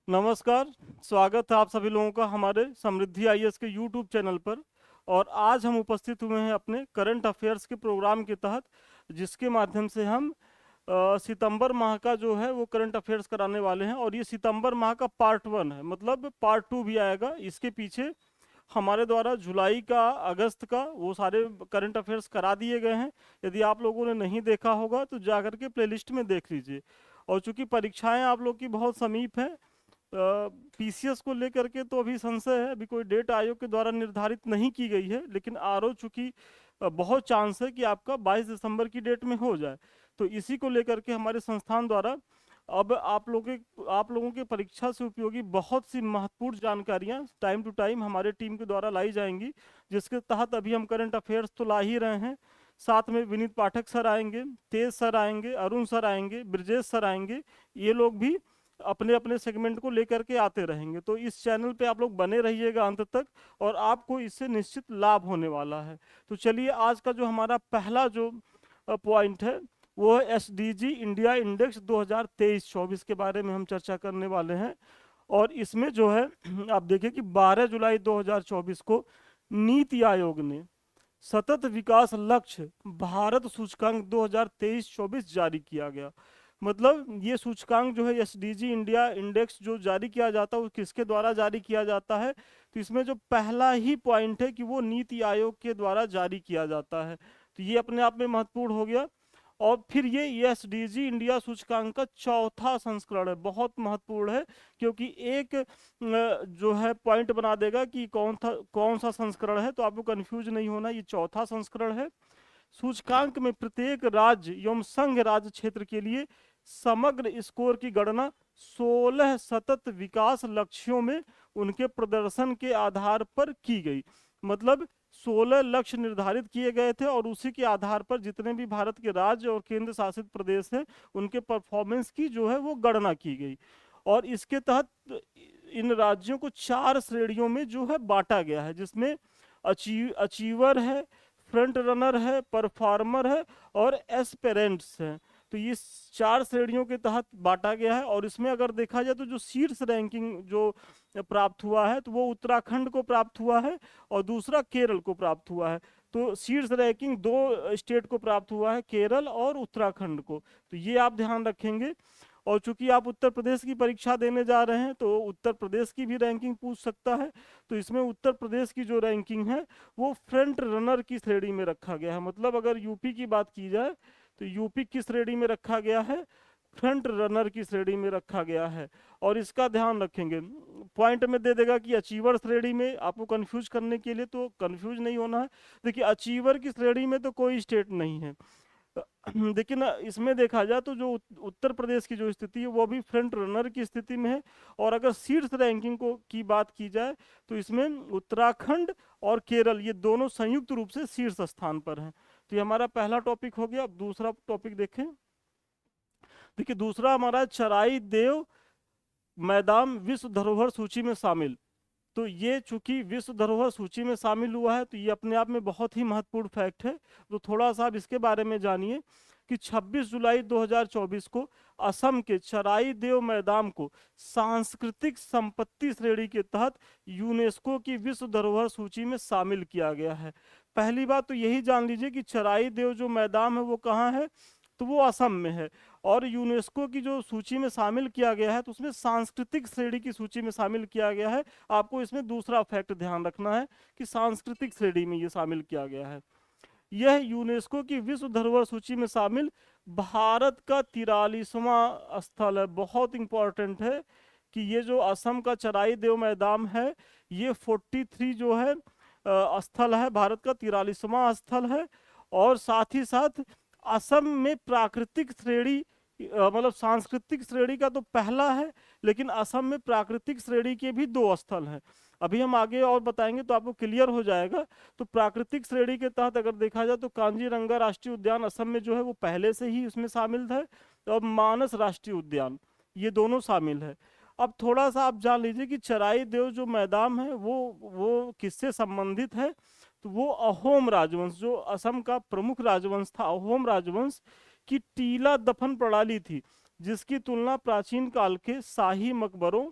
नमस्कार। स्वागत है आप सभी लोगों का हमारे समृद्धि आईएएस के यूट्यूब चैनल पर। और आज हम उपस्थित हुए हैं अपने करंट अफेयर्स के प्रोग्राम के तहत, जिसके माध्यम से हम सितंबर माह का जो है वो करंट अफेयर्स कराने वाले हैं। और ये सितंबर माह का पार्ट 1 है, मतलब पार्ट 2 भी आएगा। इसके पीछे हमारे द्वारा जुलाई का, अगस्त का वो सारे करंट अफेयर्स करा दिए गए हैं। यदि आप लोगों ने नहीं देखा होगा तो जाकर के प्लेलिस्ट में देख लीजिए। और चूंकि परीक्षाएं आप लोग की बहुत समीप हैं, पीसीएस को लेकर के तो अभी संशय है, अभी कोई डेट आयोग के द्वारा निर्धारित नहीं की गई है। लेकिन आरओ चूंकि बहुत चांस है कि आपका 22 दिसंबर की डेट में हो जाए, तो इसी को लेकर के हमारे संस्थान द्वारा अब आप लोगों के परीक्षा से उपयोगी बहुत सी महत्वपूर्ण जानकारियां टाइम टू टाइम हमारे टीम के द्वारा लाई जाएंगी। जिसके तहत अभी हम करंट अफेयर्स तो ला ही रहे हैं, साथ में विनीत पाठक सर आएंगे, तेज सर आएंगे, अरुण सर आएंगे, ब्रजेश सर आएंगे। ये लोग भी अपने अपने सेगमेंट को लेकर के आते रहेंगे। तो इस चैनल पे आप लोग बने रहिएगा अंत तक, और आपको इससे निश्चित लाभ होने वाला है। तो चलिए, आज का जो हमारा पहला जो पॉइंट है वो है एसडीजी इंडिया इंडेक्स 2023-24 के बारे में हम चर्चा करने वाले हैं। और इसमें जो है आप देखिए कि 12 जुलाई 2024 को नीति आयोग ने सतत विकास लक्ष्य भारत सूचकांक 2023-24 जारी किया गया। मतलब ये सूचकांक जो है एसडीजी इंडिया इंडेक्स जो जारी किया जाता है वो किसके द्वारा जारी किया जाता है? तो इसमें जो पहला ही पॉइंट है कि वो नीति आयोग के द्वारा जारी किया जाता है। तो ये अपने आप में महत्वपूर्ण हो गया। और फिर ये एसडीजी इंडिया सूचकांक का चौथा संस्करण है, बहुत महत्वपूर्ण है। क्योंकि एक जो है पॉइंट बना देगा कि कौन सा संस्करण है, तो आपको कंफ्यूज नहीं होना, ये चौथा संस्करण है। सूचकांक में प्रत्येक राज्य एवं संघ राज्य क्षेत्र के लिए समग्र स्कोर की गणना 16 सतत विकास लक्ष्यों में उनके प्रदर्शन के आधार पर की गई। मतलब 16 लक्ष्य निर्धारित किए गए थे और उसी के आधार पर जितने भी भारत के राज्य और केंद्र शासित प्रदेश हैं उनके परफॉर्मेंस की जो है वो गणना की गई। और इसके तहत इन राज्यों को 4 श्रेणियों में जो है बांटा गया है, जिसमें अचीवर है, फ्रंट रनर है, परफॉर्मर है और एस्पेरेंट्स हैं। तो ये 4 श्रेणियों के तहत बांटा गया है। और इसमें अगर देखा जाए तो जो शीर्ष रैंकिंग जो प्राप्त हुआ है तो वो उत्तराखंड को प्राप्त हुआ है और दूसरा केरल को प्राप्त हुआ है। तो शीर्ष रैंकिंग 2 स्टेट को प्राप्त हुआ है, केरल और उत्तराखंड को। तो ये आप ध्यान रखेंगे। और चूंकि आप उत्तर प्रदेश की परीक्षा देने जा रहे हैं तो उत्तर प्रदेश की भी रैंकिंग पूछ सकता है। तो इसमें उत्तर प्रदेश की जो रैंकिंग है वो फ्रंट रनर की श्रेणी में रखा गया है। मतलब अगर यूपी की बात की जाए तो यूपी किस श्रेणी में रखा गया है? फ्रंट रनर की श्रेणी में रखा गया है। और इसका ध्यान रखेंगे, पॉइंट में दे देगा कि अचीवर श्रेणी में, आपको कंफ्यूज करने के लिए, तो कंफ्यूज नहीं होना है। देखिए, अचीवर की श्रेणी में तो कोई स्टेट नहीं है। लेकिन इसमें देखा जाए तो जो उत्तर प्रदेश की जो स्थिति है वो भी फ्रंट रनर की स्थिति में है। और अगर शीर्ष रैंकिंग को की बात की जाए तो इसमें उत्तराखंड और केरल ये दोनों संयुक्त रूप से शीर्ष स्थान पर हैं। तो ये हमारा पहला टॉपिक हो गया। अब दूसरा टॉपिक देखें। देखिए, दूसरा हमारा चराई देव मैदान विश्व धरोहर सूची में शामिल। तो ये चूंकि विश्व धरोहर सूची में शामिल हुआ है तो ये अपने आप में बहुत ही महत्वपूर्ण फैक्ट है। तो थोड़ा सा आप इसके बारे में जानिए कि 26 जुलाई 2024 को असम के चराई देव मैदान को सांस्कृतिक संपत्ति श्रेणी के तहत यूनेस्को की विश्व धरोहर सूची में शामिल किया गया है। पहली बात तो यही जान लीजिए कि चराई देव जो मैदान है वो कहाँ है, तो वो असम में है। और यूनेस्को की जो सूची में शामिल किया गया है तो उसमें सांस्कृतिक श्रेणी की सूची में शामिल किया गया है। आपको इसमें दूसरा फैक्ट ध्यान रखना है कि सांस्कृतिक श्रेणी में ये शामिल किया गया है। यह यूनेस्को की विश्व धरोहर सूची में शामिल भारत का 43वां स्थल है। बहुत इंपॉर्टेंट है कि ये जो असम का चराई देव मैदान है ये 43 जो है स्थल है, भारत का 43वां स्थल है। और साथ ही साथ असम में प्राकृतिक श्रेणी मतलब सांस्कृतिक श्रेणी का तो पहला है, लेकिन असम में प्राकृतिक श्रेणी के भी 2 स्थल हैं। अभी हम आगे और बताएंगे तो आपको क्लियर हो जाएगा। तो प्राकृतिक श्रेणी के तहत अगर देखा जाए तो कांजीरंगा राष्ट्रीय उद्यान असम में जो है वो पहले से ही उसमें शामिल है, और मानस राष्ट्रीय उद्यान, ये दोनों शामिल है। अब थोड़ा सा आप जान लीजिए कि चराई देव जो मैदान है वो किससे संबंधित है। तो वो अहोम राजवंश, जो असम का प्रमुख राजवंश था, अहोम राजवंश की टीला दफन प्रणाली थी, जिसकी तुलना प्राचीन काल के शाही मकबरों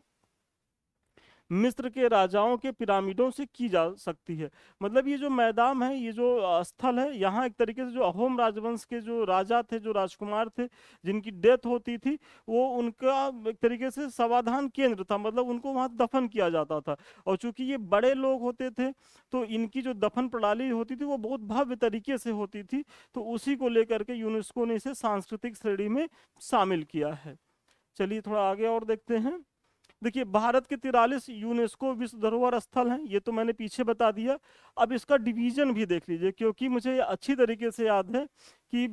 मिस्र के राजाओं के पिरामिडों से की जा सकती है। मतलब ये जो मैदान है, ये जो स्थल है, यहाँ एक तरीके से जो अहोम राजवंश के जो राजा थे, जो राजकुमार थे, जिनकी डेथ होती थी, वो उनका एक तरीके से समाधान केंद्र था। मतलब उनको वहाँ दफन किया जाता था। और चूंकि ये बड़े लोग होते थे, तो इनकी जो दफन प्रणाली होती थी वो बहुत भव्य तरीके से होती थी। तो उसी को लेकर के यूनेस्को ने इसे सांस्कृतिक श्रेणी में शामिल किया है। चलिए थोड़ा आगे और देखते हैं। देखिए, भारत के 43 यूनेस्को विश्व धरोहर स्थल हैं, ये तो मैंने पीछे बता दिया। अब इसका डिवीजन भी देख लीजिए, क्योंकि मुझे ये अच्छी तरीके से याद है कि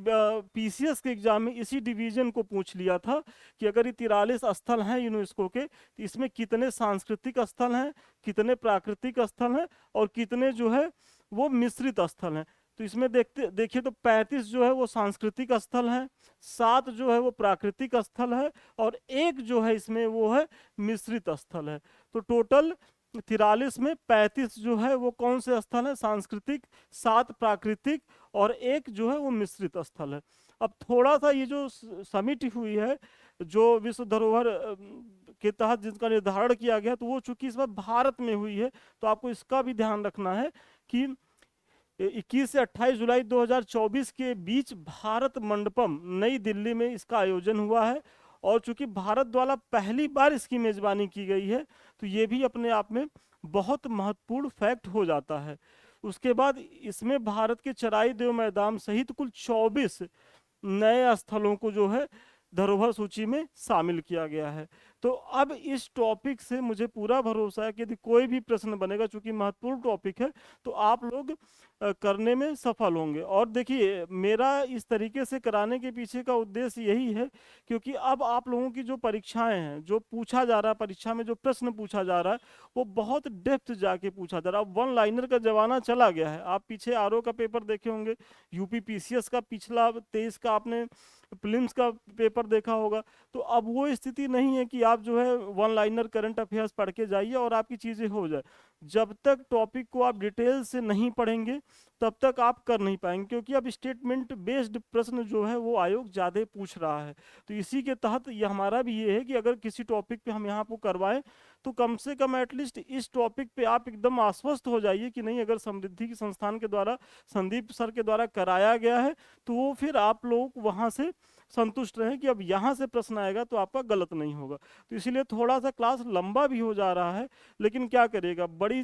पीसीएस के एग्जाम में इसी डिवीजन को पूछ लिया था कि अगर ये 43 स्थल हैं यूनेस्को के, तो इसमें कितने सांस्कृतिक स्थल हैं, कितने प्राकृतिक स्थल हैं, और कितने जो है वो मिश्रित स्थल हैं। तो इसमें देखिए तो 35 जो है वो सांस्कृतिक स्थल हैं, 7 जो है वो प्राकृतिक स्थल है, और एक जो है इसमें वो है मिश्रित स्थल है। तो टोटल 43 में 35 जो है वो कौन से स्थल है? सांस्कृतिक, 7 प्राकृतिक, और एक जो है वो मिश्रित स्थल है। अब थोड़ा सा ये जो समिट हुई है, जो विश्व धरोहर के तहत जिसका निर्धारण किया गया, तो वो चूंकि इस बार भारत में हुई है, तो आपको इसका भी ध्यान रखना है कि 21 से 28 जुलाई 2024 के बीच भारत मंडपम नई दिल्ली में इसका आयोजन हुआ है। और चूंकि भारत द्वारा पहली बार इसकी मेजबानी की गई है, तो ये भी अपने आप में बहुत महत्वपूर्ण फैक्ट हो जाता है। उसके बाद इसमें भारत के चराई देव मैदान सहित कुल 24 नए स्थलों को जो है धरोहर सूची में शामिल किया गया है। तो अब इस टॉपिक से मुझे पूरा भरोसा है कि यदि कोई भी प्रश्न बनेगा, चूंकि महत्वपूर्ण टॉपिक है, तो आप लोग करने में सफल होंगे। और देखिए, मेरा इस तरीके से कराने के पीछे का उद्देश्य यही है, क्योंकि अब आप लोगों की जो परीक्षाएं हैं, जो पूछा जा रहा है परीक्षा में, जो प्रश्न पूछा जा रहा है, वो बहुत डेप्थ जाके पूछा जा रहा है। अब वन लाइनर का जमाना चला गया है। आप पीछे आरओ का पेपर देखे होंगे, यूपी पीसीएस का पिछला 23 का आपने प्रीलिम्स का पेपर देखा होगा। तो अब वो स्थिति नहीं है कि आप जो है वन लाइनर करंट अफेयर्स पढ़ के जाइए और आपकी चीज़ें हो जाए। जब तक टॉपिक को आप डिटेल से नहीं पढ़ेंगे, तब तक आप कर नहीं पाएंगे, क्योंकि अब स्टेटमेंट बेस्ड प्रश्न जो है वो आयोग ज़्यादा पूछ रहा है। तो इसी के तहत ये हमारा भी ये है कि अगर किसी टॉपिक पे हम यहाँ पर करवाएं, तो कम से कम एटलीस्ट इस टॉपिक पे आप एकदम आश्वस्त हो जाइए कि नहीं, अगर समृद्धि की संस्थान के द्वारा, संदीप सर के द्वारा कराया गया है, तो वो फिर आप लोग वहाँ से संतुष्ट रहें कि अब यहाँ से प्रश्न आएगा तो आपका गलत नहीं होगा। तो इसीलिए थोड़ा सा क्लास लंबा भी हो जा रहा है, लेकिन क्या करिएगा, बड़ी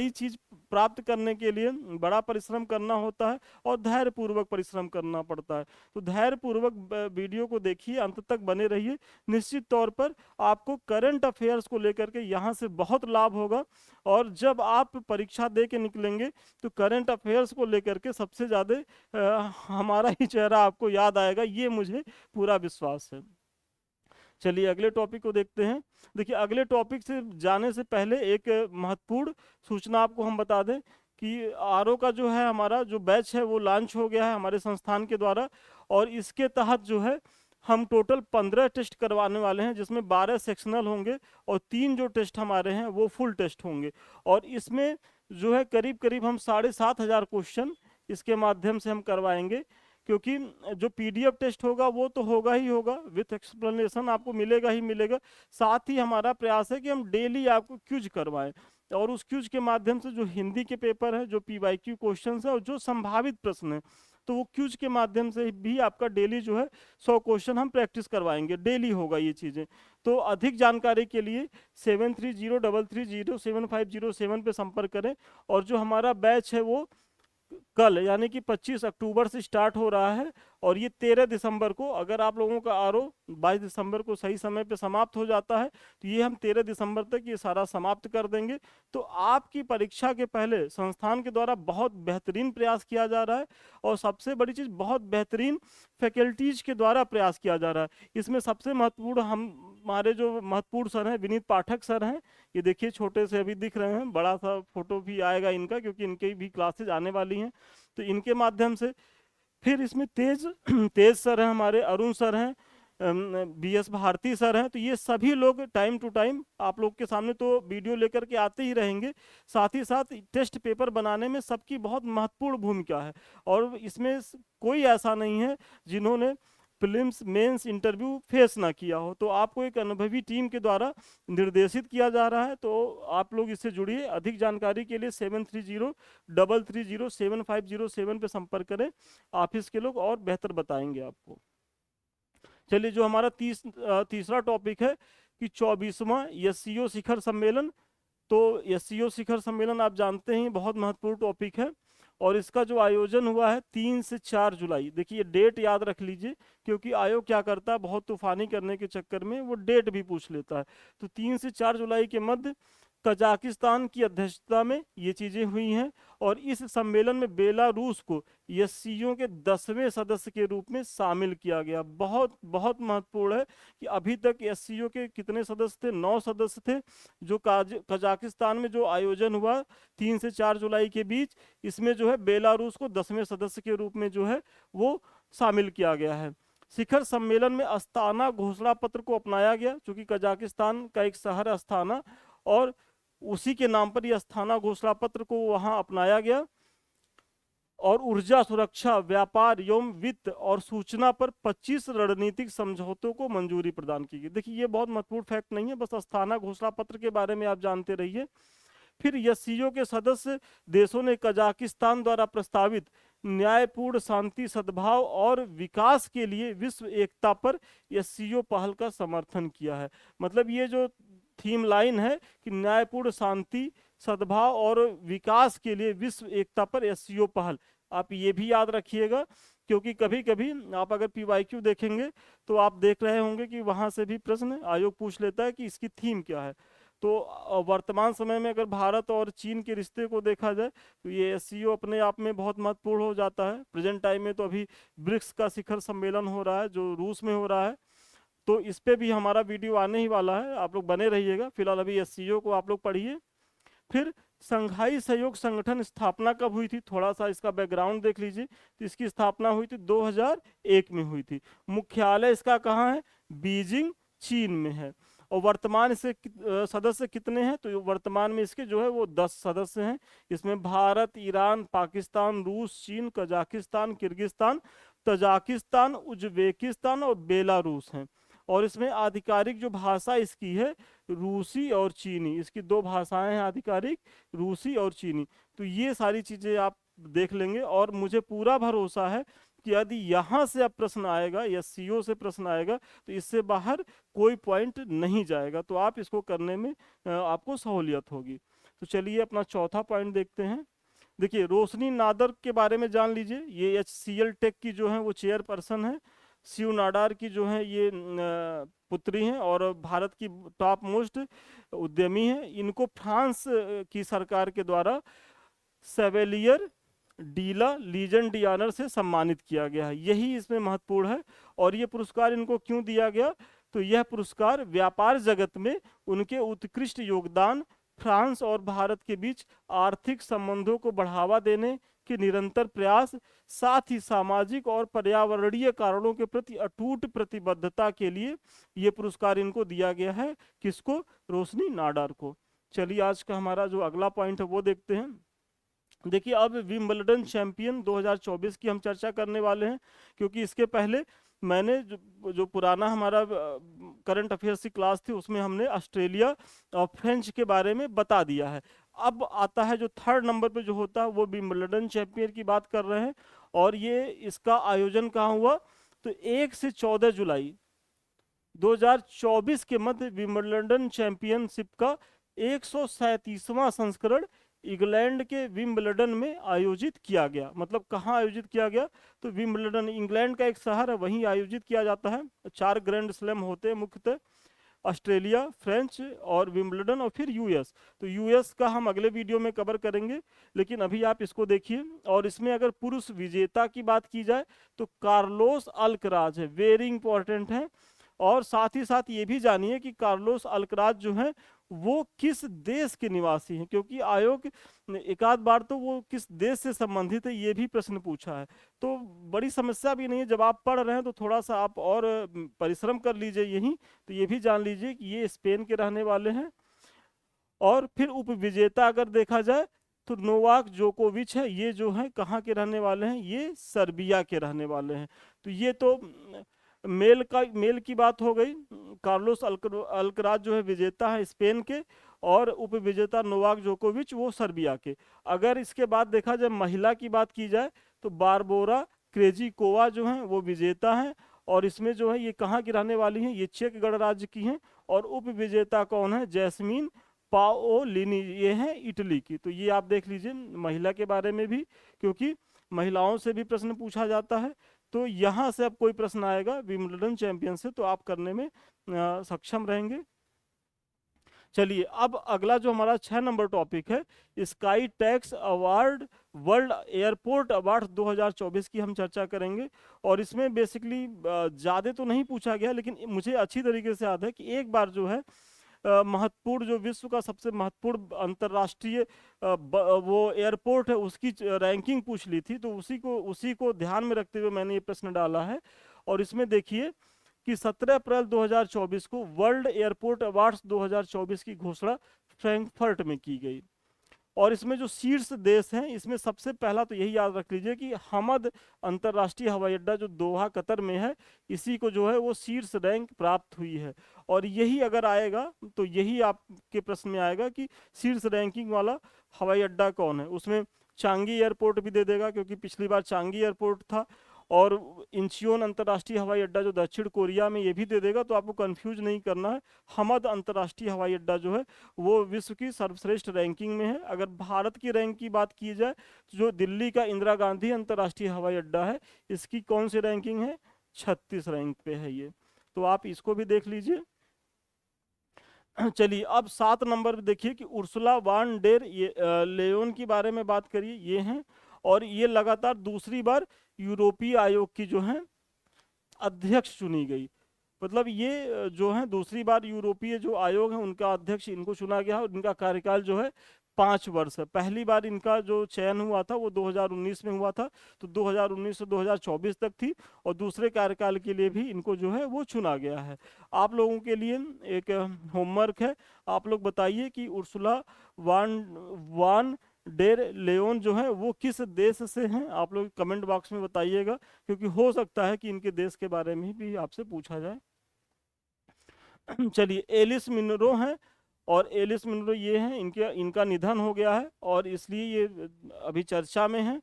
चीज प्राप्त करने के लिए बड़ा परिश्रम करना होता है और धैर्य पूर्वक परिश्रम करना पड़ता है। तो धैर्य पूर्वक वीडियो को देखिए, अंत तक बने रहिए। निश्चित तौर पर आपको करंट अफेयर्स को लेकर के यहाँ से बहुत लाभ होगा। और जब आप परीक्षा दे के निकलेंगे, तो करंट अफेयर्स को लेकर के सबसे ज़्यादा हमारा ही चेहरा आपको याद आएगा, ये मुझे पूरा विश्वास है। चलिए अगले टॉपिक को देखते हैं। देखिए, अगले टॉपिक से जाने से पहले एक महत्वपूर्ण सूचना आपको हम बता दें कि आरओ का जो है हमारा जो बैच है वो लॉन्च हो गया है हमारे संस्थान के द्वारा। और इसके तहत जो है हम टोटल 15 टेस्ट करवाने वाले हैं, जिसमें 12 सेक्शनल होंगे और 3 जो टेस्ट हमारे हैं वो फुल टेस्ट होंगे। और इसमें जो है करीब करीब हम 7,500 क्वेश्चन इसके माध्यम से हम करवाएंगे, क्योंकि जो पीडीएफ टेस्ट होगा वो तो होगा ही होगा, विथ एक्सप्लेनेशन आपको मिलेगा ही मिलेगा। साथ ही हमारा प्रयास है कि हम डेली आपको क्यूज करवाएं, और उस क्यूज के माध्यम से जो हिंदी के पेपर है, जो पीवाईक्यू क्वेश्चंस है और जो संभावित प्रश्न है, तो वो क्यूज के माध्यम से भी आपका डेली जो है 100 क्वेश्चन हम प्रैक्टिस करवाएंगे, डेली होगा ये चीज़ें। तो अधिक जानकारी के लिए 7303307507 पे संपर्क करें। और जो हमारा बैच है वो कल यानी कि 25 अक्टूबर से स्टार्ट हो रहा है, और ये 13 दिसंबर को, अगर आप लोगों का आरओ 22 दिसंबर को सही समय पे समाप्त हो जाता है, तो ये हम 13 दिसंबर तक ये सारा समाप्त कर देंगे। तो आपकी परीक्षा के पहले संस्थान के द्वारा बहुत बेहतरीन प्रयास किया जा रहा है, और सबसे बड़ी चीज़, बहुत बेहतरीन फैकल्टीज के द्वारा प्रयास किया जा रहा है। इसमें सबसे महत्वपूर्ण हमारे जो महत्वपूर्ण सर हैं, विनीत पाठक सर हैं। ये देखिए छोटे से अभी दिख रहे हैं, बड़ा सा फोटो भी आएगा इनका, क्योंकि इनकी भी क्लासेज आने वाली हैं। तो इनके माध्यम से, फिर इसमें तेज तेज सर हैं हमारे, अरुण सर हैं, बीएस भारती सर हैं। तो ये सभी लोग टाइम टू टाइम आप लोग के सामने तो वीडियो लेकर के आते ही रहेंगे। साथ ही साथ टेस्ट पेपर बनाने में सबकी बहुत महत्वपूर्ण भूमिका है, और इसमें कोई ऐसा नहीं है जिन्होंने प्रीलिम्स मेंस इंटरव्यू फेस ना किया हो। तो आपको एक अनुभवी टीम के द्वारा निर्देशित किया जा रहा है। तो आप लोग इससे जुड़िए। अधिक जानकारी के लिए 7303307507 पे संपर्क करें। ऑफिस के लोग और बेहतर बताएंगे आपको। चलिए, जो हमारा तीसरा टॉपिक है कि 24वां एससीओ शिखर सम्मेलन। तो एससीओ शिखर सम्मेलन आप जानते हैं बहुत महत्वपूर्ण टॉपिक है, और इसका जो आयोजन हुआ है 3 से 4 जुलाई। देखिए डेट याद रख लीजिए, क्योंकि आयोग क्या करता है, बहुत तूफानी करने के चक्कर में वो डेट भी पूछ लेता है। तो 3 से 4 जुलाई के मध्य कजाकिस्तान की अध्यक्षता में ये चीजें हुई हैं, और इस सम्मेलन में बेलारूस को एससीओ के 10वें सदस्य के रूप में शामिल किया गया। बहुत बहुत महत्वपूर्ण है कि अभी तक एससीओ के कितने सदस्य थे, 9 सदस्य थे। जो कजाकिस्तान में जो आयोजन हुआ 3 से 4 जुलाई के बीच, इसमें जो है बेलारूस को 10वें सदस्य के रूप में जो है वो शामिल किया गया है। शिखर सम्मेलन में अस्ताना घोषणा पत्र को अपनाया गया, क्योंकि कजाकिस्तान का एक शहर है अस्ताना, और उसी के नाम पर यह अस्थाना घोषणा पत्र को वहां अपनाया गया। और ऊर्जा सुरक्षा, व्यापार एवं वित्त और सूचना पर 25 रणनीतिक समझौतों को मंजूरी प्रदान की गई। देखिए ये बहुत महत्वपूर्ण फैक्ट नहीं है, बस अस्थाना घोषणा पत्र के बारे में आप जानते रहिए। फिर एससीओ के सदस्य देशों ने कजाकिस्तान द्वारा प्रस्तावित न्यायपूर्ण, शांति, सद्भाव और विकास के लिए विश्व एकता पर एससीओ पहल का समर्थन किया है। मतलब ये जो थीम लाइन है कि न्यायपूर्ण, शांति, सद्भाव और विकास के लिए विश्व एकता पर एससीओ पहल, आप ये भी याद रखिएगा, क्योंकि कभी कभी आप अगर पीवाईक्यू देखेंगे तो आप देख रहे होंगे कि वहां से भी प्रश्न आयोग पूछ लेता है कि इसकी थीम क्या है। तो वर्तमान समय में अगर भारत और चीन के रिश्ते को देखा जाए तो ये एससीओ अपने आप में बहुत महत्वपूर्ण हो जाता है। प्रेजेंट टाइम में तो अभी ब्रिक्स का शिखर सम्मेलन हो रहा है जो रूस में हो रहा है, तो इस पे भी हमारा वीडियो आने ही वाला है, आप लोग बने रहिएगा। फिलहाल अभी एससीओ को आप लोग पढ़िए। फिर संघाई सहयोग संगठन स्थापना कब हुई थी, थोड़ा सा इसका बैकग्राउंड देख लीजिए। तो इसकी स्थापना हुई थी 2001 में हुई थी। मुख्यालय इसका कहाँ है, बीजिंग, चीन में है। और वर्तमान इसके सदस्य कितने हैं, तो वर्तमान में इसके जो है वो 10 सदस्य हैं। इसमें भारत, ईरान, पाकिस्तान, रूस, चीन, कजाकिस्तान, किर्गिस्तान, तजाकिस्तान, उज्बेकिस्तान और बेलारूस हैं। और इसमें आधिकारिक जो भाषा इसकी है रूसी और चीनी, इसकी 2 भाषाएं हैं आधिकारिक, रूसी और चीनी। तो ये सारी चीजें आप देख लेंगे, और मुझे पूरा भरोसा है कि यदि यहाँ से अब प्रश्न आएगा या सीओ से प्रश्न आएगा तो इससे बाहर कोई पॉइंट नहीं जाएगा। तो आप इसको करने में आपको सहूलियत होगी। तो चलिए अपना चौथा पॉइंट देखते हैं। देखिए रोशनी नादर के बारे में जान लीजिए। ये HCL टेक की जो है वो चेयरपर्सन है। शिव नाडार की जो है ये पुत्री हैं और भारत की टॉप मोस्ट उद्यमी है। इनको फ्रांस की सरकार के द्वारा सेवेलियर डीला लीजन डियानर से सम्मानित किया गया है, यही इसमें महत्वपूर्ण है। और ये पुरस्कार इनको क्यों दिया गया, तो यह पुरस्कार व्यापार जगत में उनके उत्कृष्ट योगदान, फ्रांस और भारत के बीच आर्थिक संबंधों को बढ़ावा देने के निरंतर प्रयास, साथ ही सामाजिक और पर्यावरणीय कारणों के प्रति अटूट प्रतिबद्धता के लिए ये पुरस्कार इनको दिया गया है। किसको, रोशनी नाडार को। चलिए आज का हमारा जो अगला पॉइंट है वो देखते हैं। देखिए अब विंबलडन चैंपियन 2024 की हम चर्चा करने वाले हैं, क्योंकि इसके पहले मैंने जो पुराना हमारा करंट अफेयर्स की क्लास थी उसमें हमने ऑस्ट्रेलिया और फ्रेंच के बारे में बता दिया है। अब आता है जो 3rd नंबर पे जो होता है वो विंबलडन चैंपियन की बात कर रहे हैं। और ये इसका आयोजन कहाँ हुआ, तो 1 से 14 जुलाई 2024 के मध्य विंबलडन चैंपियनशिप का 137वां संस्करण इंग्लैंड के विंबलडन में आयोजित किया गया। मतलब कहाँ आयोजित किया गया, तो विंबलडन इंग्लैंड का एक शहर है, वहीं आयोजित किया जाता है। 4 ग्रैंड स्लैम होते हैं मुख्यतः, ऑस्ट्रेलिया, फ्रेंच और विंबलडन और फिर यूएस। तो यूएस का हम अगले वीडियो में कवर करेंगे, लेकिन अभी आप इसको देखिए। और इसमें अगर पुरुष विजेता की बात की जाए तो कार्लोस अल्कराज है, वेरी इंपॉर्टेंट है। और साथ ही साथ ये भी जानिए कि कार्लोस अल्कराज जो है वो किस देश के निवासी हैं, क्योंकि आयोग एक आध बार तो वो किस देश से संबंधित है ये भी प्रश्न पूछा है। तो बड़ी समस्या भी नहीं है, जब आप पढ़ रहे हैं तो थोड़ा सा आप और परिश्रम कर लीजिए यहीं। तो ये भी जान लीजिए कि ये स्पेन के रहने वाले हैं। और फिर उपविजेता अगर देखा जाए तो नोवाक जोकोविच है, ये जो है कहाँ के रहने वाले हैं, ये सर्बिया के रहने वाले हैं। तो ये तो मेल की बात हो गई, कार्लोस अल्कराज जो है विजेता है स्पेन के, और उप विजेता नोवाक जोकोविच वो सर्बिया के। अगर इसके बाद देखा जाए महिला की बात की जाए तो बारबोरा क्रेजिकोवा जो है वो विजेता है, और इसमें जो है ये कहाँ की रहने वाली हैं, ये चेक गणराज्य की हैं। और उप विजेता कौन है, जैस्मीन पाओलिनी, ये है इटली की। तो ये आप देख लीजिए महिला के बारे में भी, क्योंकि महिलाओं से भी प्रश्न पूछा जाता है। तो यहाँ से अब कोई प्रश्न आएगा विंबलडन चैंपियन से तो आप करने में सक्षम रहेंगे। चलिए अब अगला जो हमारा 6 नंबर टॉपिक है, sky tax award world airport award 2024 की हम चर्चा करेंगे। और इसमें बेसिकली ज़्यादा तो नहीं पूछा गया, लेकिन मुझे अच्छी तरीके से याद है कि एक बार जो है महत्वपूर्ण, जो विश्व का सबसे महत्वपूर्ण अंतर्राष्ट्रीय वो एयरपोर्ट है उसकी रैंकिंग पूछ ली थी। तो उसी को ध्यान में रखते हुए मैंने ये प्रश्न डाला है। और इसमें देखिए कि 17 अप्रैल 2024 को वर्ल्ड एयरपोर्ट अवार्ड्स 2024 की घोषणा फ्रैंकफर्ट में की गई। और इसमें जो शीर्ष देश हैं, इसमें सबसे पहला तो यही याद रख लीजिए कि हमद अंतर्राष्ट्रीय हवाई अड्डा जो दोहा कतर में है, इसी को जो है वो शीर्ष रैंक प्राप्त हुई है। और यही अगर आएगा तो यही आपके प्रश्न में आएगा कि शीर्ष रैंकिंग वाला हवाई अड्डा कौन है। उसमें चांगी एयरपोर्ट भी दे देगा, क्योंकि पिछली बार चांगी एयरपोर्ट था। और इंचियोन अंतर्राष्ट्रीय हवाई अड्डा जो दक्षिण कोरिया में, ये भी दे देगा। तो आपको कंफ्यूज नहीं करना है। हमद अंतर्राष्ट्रीय हवाई अड्डा जो है वो विश्व की सर्वश्रेष्ठ रैंकिंग में है। अगर भारत की रैंक की बात की जाए तो जो दिल्ली का इंदिरा गांधी अंतर्राष्ट्रीय हवाई अड्डा है, इसकी कौन सी रैंकिंग है, 36 रैंक पे है ये। तो आप इसको भी देख लीजिए। चलिए अब 7 नंबर देखिए कि उर्सुला वान डेर लेयोन के बारे में बात करिए, ये हैं। और ये लगातार दूसरी बार यूरोपीय आयोग की जो है अध्यक्ष चुनी गई। मतलब ये जो है दूसरी बार यूरोपीय जो आयोग है उनका अध्यक्ष इनको चुना गया, और इनका कार्यकाल जो है 5 वर्ष है। पहली बार इनका जो चयन हुआ था वो 2019 में हुआ था, तो 2019 से 2024 तक थी। और दूसरे कार्यकाल के लिए भी इनको जो है वो चुना गया है। आप लोगों के लिए एक होमवर्क है, आप लोग बताइए कि उर्सुला वान वान डेर लेओन जो है वो किस देश से हैं। आप लोग कमेंट बॉक्स में बताइएगा, क्योंकि हो सकता है कि इनके देश के बारे में भी आपसे पूछा जाए। चलिए एलिस मिनरो हैं, और एलिस मिनरो ये हैं, इनका निधन हो गया है और इसलिए ये अभी चर्चा में है।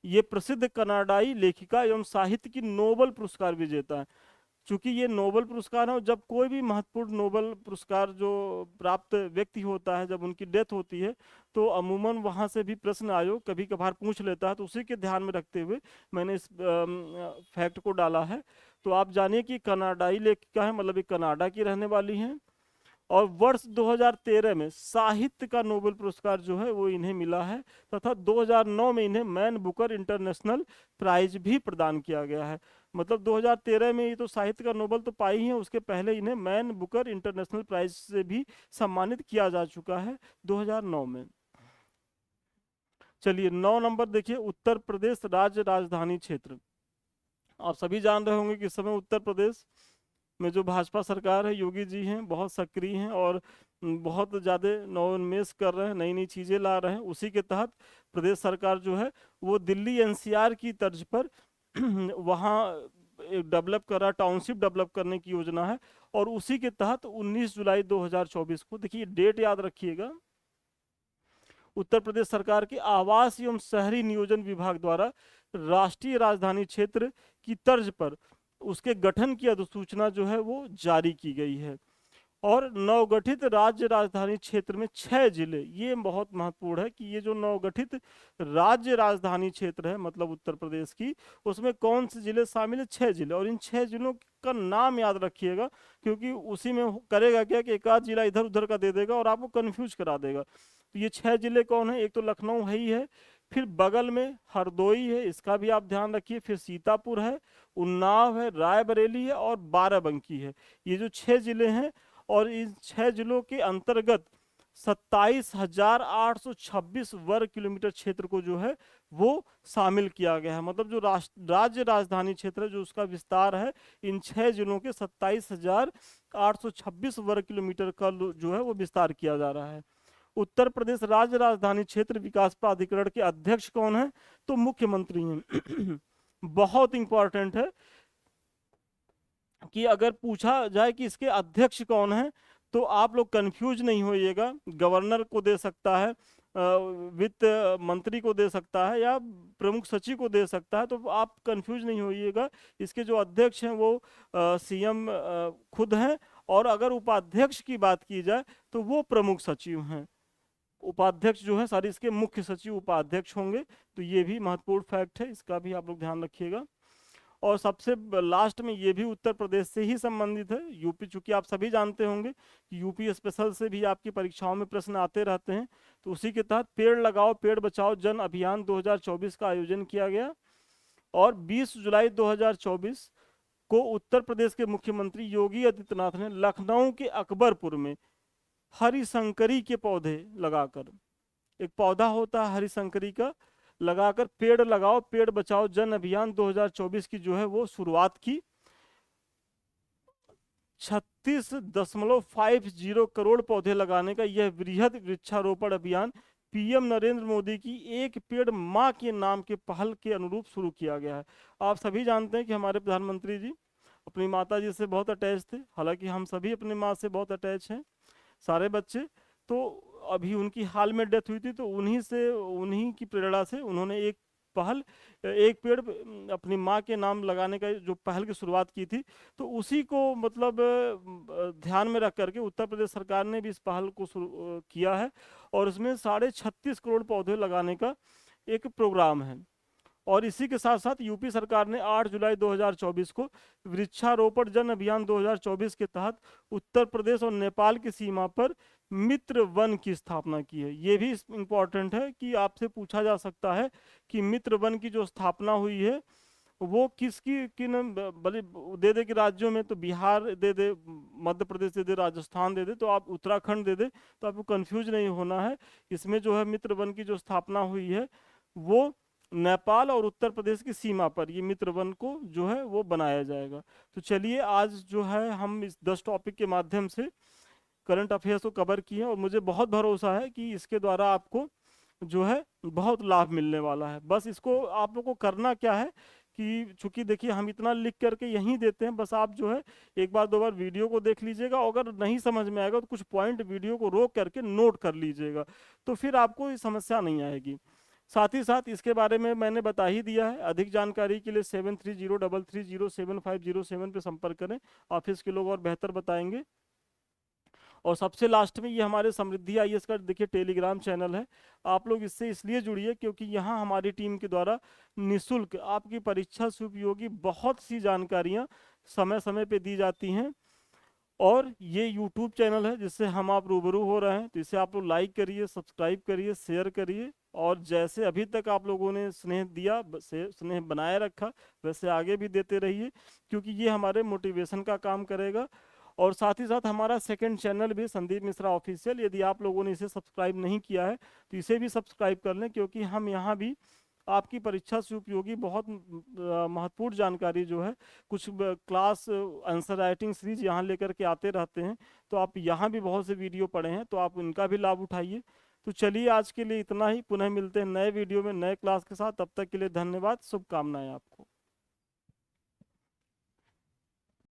ये प्रसिद्ध कनाडाई लेखिका एवं साहित्य की नोबेल पुरस्कार विजेता है। चूंकि ये नोबेल पुरस्कार है, और जब कोई भी महत्वपूर्ण नोबेल पुरस्कार जो प्राप्त व्यक्ति होता है, जब उनकी डेथ होती है, तो अमूमन वहाँ से भी प्रश्न आयोग कभी कभार पूछ लेता है। तो उसी के ध्यान में रखते हुए मैंने इस फैक्ट को डाला है। तो आप जानिए कि कनाडाई लेखिका है, मतलब ये कनाडा की रहने वाली हैं। और वर्ष 2013 में साहित्य का नोबेल पुरस्कार जो है वो इन्हें मिला है, तथा 2009 में इन्हें मैन बुकर इंटरनेशनल प्राइज भी प्रदान किया गया है। मतलब 2013 में ये तो साहित्य का नोबेल तो पाई हैं, उसके पहले इन्हें मैन बुकर इंटरनेशनल प्राइज से भी सम्मानित किया जा चुका है 2009 में। चलिए 9 नंबर देखिए, उत्तर प्रदेश राज्य राजधानी क्षेत्र। आप सभी जान रहे होंगे कि इस समय उत्तर प्रदेश में जो भाजपा सरकार है, योगी जी हैं, बहुत सक्रिय हैं और बहुत ज़्यादा नवोन्मेष कर रहे हैं, नई नई चीज़ें ला रहे हैं। उसी के तहत प्रदेश सरकार जो है वो दिल्ली एनसीआर की तर्ज पर वहाँ एक डेवलप कर रहा, टाउनशिप डेवलप करने की योजना है। और उसी के तहत 19 जुलाई 2024 को, देखिए डेट याद रखिएगा, उत्तर प्रदेश सरकार के आवास एवं शहरी नियोजन विभाग द्वारा राष्ट्रीय राजधानी क्षेत्र की तर्ज पर उसके गठन की अधिसूचना जो है वो जारी की गई है। और नवगठित राज्य राजधानी क्षेत्र में 6 जिले, ये बहुत महत्वपूर्ण है कि ये जो नवगठित राज्य राजधानी क्षेत्र है मतलब उत्तर प्रदेश की, उसमें कौन से जिले शामिल है, 6 जिले। और इन 6 जिलों का नाम याद रखिएगा, क्योंकि उसी में करेगा क्या कि एक आध जिला इधर उधर का दे देगा और आपको कन्फ्यूज करा देगा। तो ये 6 जिले कौन है, एक तो लखनऊ है ही है, फिर बगल में हरदोई है, इसका भी आप ध्यान रखिए, फिर सीतापुर है, उन्नाव है, रायबरेली है और बाराबंकी है। ये जो 6 जिले हैं, और इन 6 जिलों के अंतर्गत 27,826 वर्ग किलोमीटर क्षेत्र को जो है वो शामिल किया गया है। मतलब जो राज्य राजधानी क्षेत्र है, जो उसका विस्तार है, इन 6 जिलों के 27,826 वर्ग किलोमीटर का जो है वो विस्तार किया जा रहा है। उत्तर प्रदेश राज्य राजधानी क्षेत्र विकास प्राधिकरण के अध्यक्ष कौन है, तो मुख्यमंत्री हैं। बहुत इंपॉर्टेंट है, कि अगर पूछा जाए कि इसके अध्यक्ष कौन है, तो आप लोग कंफ्यूज नहीं होइएगा। गवर्नर को दे सकता है, वित्त मंत्री को दे सकता है, या प्रमुख सचिव को दे सकता है, तो आप कंफ्यूज नहीं होइएगा। इसके जो अध्यक्ष हैं वो सीएम खुद हैं, और अगर उपाध्यक्ष की बात की जाए तो वो प्रमुख सचिव हैं। उपाध्यक्ष जो है सारी इसके मुख्य सचिव उपाध्यक्ष होंगे। तो ये भी महत्वपूर्ण फैक्ट है, इसका भी आप लोग ध्यान रखिएगा। और सबसे लास्ट में ये भी उत्तर प्रदेश से ही संबंधित है। यूपी, चूंकि आप सभी जानते होंगे कि यूपी स्पेशल से भी आपकी परीक्षाओं में प्रश्न आते रहते हैं, तो उसी के तहत पेड़ लगाओ पेड़ बचाओ जन अभियान 2024 का आयोजन किया गया। और 20 जुलाई 2024 को उत्तर प्रदेश के मुख्यमंत्री योगी आदित्यनाथ ने लखनऊ के अकबरपुर में हरिशंकरी के पौधे लगाकर, एक पौधा होता है हरिशंकरी का, लगाकर पेड़ लगाओ पेड़ बचाओ जन अभियान 2024 की जो है वो शुरुआत की। 36.50 करोड़ पौधे लगाने का यह वृहद वृक्षारोपण अभियान पीएम नरेंद्र मोदी की एक पेड़ माँ के नाम के पहल के अनुरूप शुरू किया गया है। आप सभी जानते हैं कि हमारे प्रधानमंत्री जी अपनी माता जी से बहुत अटैच थे, हालांकि हम सभी अपनी माँ से बहुत अटैच हैं सारे बच्चे। तो अभी उनकी हाल में डेथ हुई थी, तो उन्हीं की प्रेरणा से उन्होंने एक पहल, एक पेड़ अपनी माँ के नाम लगाने का जो पहल की शुरुआत की थी, तो उसी को मतलब ध्यान में रख करके उत्तर प्रदेश सरकार ने भी इस पहल को किया है। और इसमें 36.5 करोड़ पौधे लगाने का एक प्रोग्राम है। और इसी के साथ साथ यूपी सरकार ने 8 जुलाई 2024 को वृक्षारोपण जन अभियान 2024 के तहत उत्तर प्रदेश और नेपाल की सीमा पर मित्र वन की स्थापना की है। ये भी इम्पोर्टेंट है कि आपसे पूछा जा सकता है कि मित्र वन की जो स्थापना हुई है वो किसकी किन भले दे दे कि राज्यों में, तो बिहार दे दे, मध्य प्रदेश दे दे, राजस्थान दे दे, तो आप उत्तराखंड दे दे, तो आपको कंफ्यूज नहीं होना है। इसमें जो है मित्र वन की जो स्थापना हुई है वो नेपाल और उत्तर प्रदेश की सीमा पर ये मित्र वन को जो है वो बनाया जाएगा। तो चलिए आज जो है हम इस 10 टॉपिक के माध्यम से करंट अफेयर्स को कवर किए, और मुझे बहुत भरोसा है कि इसके द्वारा आपको जो है बहुत लाभ मिलने वाला है। बस इसको आप लोग को करना क्या है कि चूंकि देखिए हम इतना लिख करके यहीं देते हैं, बस आप जो है एक बार दो बार वीडियो को देख लीजिएगा, अगर नहीं समझ में आएगा तो कुछ पॉइंट वीडियो को रोक करके नोट कर लीजिएगा, तो फिर आपको समस्या नहीं आएगी। साथ ही साथ इसके बारे में मैंने बता ही दिया है। अधिक जानकारी के लिए 7303307507 पे संपर्क करें, ऑफिस के लोग और बेहतर बताएंगे। और सबसे लास्ट में ये हमारे समृद्धि आईएएस का देखिए टेलीग्राम चैनल है, आप लोग इससे इसलिए जुड़िए क्योंकि यहाँ हमारी टीम के द्वारा निःशुल्क आपकी परीक्षा से उपयोगी बहुत सी जानकारियाँ समय समय पे दी जाती हैं। और ये यूट्यूब चैनल है जिससे हम आप रूबरू हो रहे हैं, तो इसे आप लोग लाइक करिए, सब्सक्राइब करिए, शेयर करिए, और जैसे अभी तक आप लोगों ने स्नेह दिया, स्नेह बनाए रखा, वैसे आगे भी देते रहिए, क्योंकि ये हमारे मोटिवेशन का काम करेगा। और साथ ही साथ हमारा सेकंड चैनल भी संदीप मिश्रा ऑफिशियल, यदि आप लोगों ने इसे सब्सक्राइब नहीं किया है तो इसे भी सब्सक्राइब कर लें, क्योंकि हम यहाँ भी आपकी परीक्षा से उपयोगी बहुत महत्वपूर्ण जानकारी जो है, कुछ क्लास आंसर राइटिंग सीरीज यहाँ लेकर के आते रहते हैं, तो आप यहाँ भी बहुत से वीडियो पढ़े हैं, तो आप इनका भी लाभ उठाइए। तो चलिए आज के लिए इतना ही, पुनः मिलते हैं नए वीडियो में नए क्लास के साथ, तब तक के लिए धन्यवाद, शुभकामनाएं आपको।